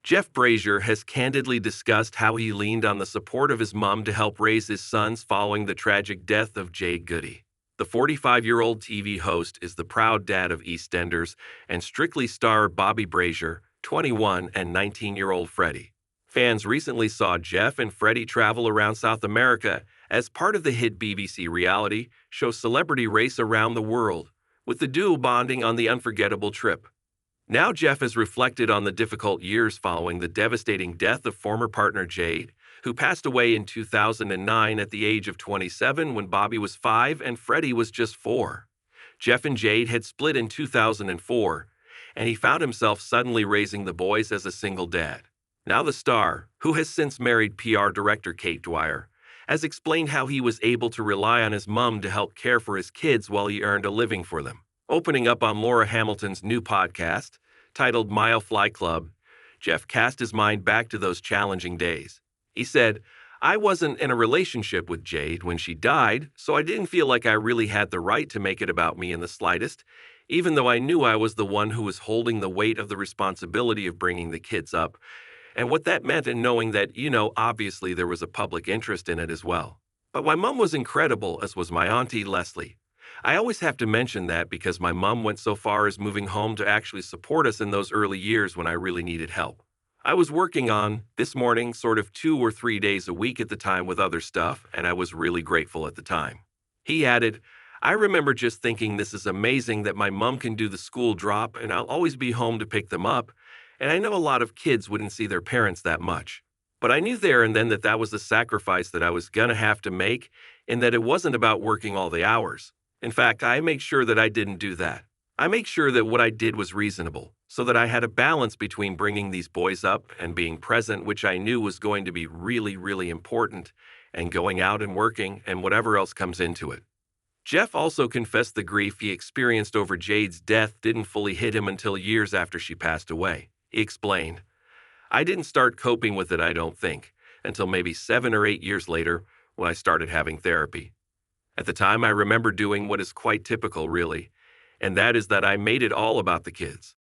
Jeff Brazier has candidly discussed how he leaned on the support of his mom to help raise his sons following the tragic death of Jade Goody. The 45-year-old TV host is the proud dad of EastEnders and Strictly star Bobby Brazier, 21, and 19-year-old Freddy. Fans recently saw Jeff and Freddy travel around South America as part of the hit BBC reality show Celebrity Race Around the World, with the duo bonding on the unforgettable trip. Now Jeff has reflected on the difficult years following the devastating death of former partner Jade, who passed away in 2009 at the age of 27 when Bobby was 5 and Freddie was just 4. Jeff and Jade had split in 2004, and he found himself suddenly raising the boys as a single dad. Now the star, who has since married PR director Kate Dwyer, has explained how he was able to rely on his mom to help care for his kids while he earned a living for them. Opening up on Laura Hamilton's new podcast, titled Mile Fly Club, Jeff cast his mind back to those challenging days. He said, "I wasn't in a relationship with Jade when she died, so I didn't feel like I really had the right to make it about me in the slightest, even though I knew I was the one who was holding the weight of the responsibility of bringing the kids up, and what that meant, and knowing that, obviously there was a public interest in it as well. But my mom was incredible, as was my auntie Leslie. I always have to mention that because my mom went so far as moving home to actually support us in those early years when I really needed help. I was working on This Morning sort of 2 or 3 days a week at the time with other stuff, and I was really grateful at the time." He added, "I remember just thinking this is amazing that my mom can do the school drop and I'll always be home to pick them up, and I know a lot of kids wouldn't see their parents that much. But I knew there and then that that was the sacrifice that I was going to have to make and that it wasn't about working all the hours. In fact, I make sure that I didn't do that. I make sure that what I did was reasonable, so that I had a balance between bringing these boys up and being present, which I knew was going to be really, really important, and going out and working and whatever else comes into it." Jeff also confessed the grief he experienced over Jade's death didn't fully hit him until years after she passed away. He explained, "I didn't start coping with it, I don't think, until maybe 7 or 8 years later when I started having therapy. At the time, I remember doing what is quite typical, really, and that is that I made it all about the kids.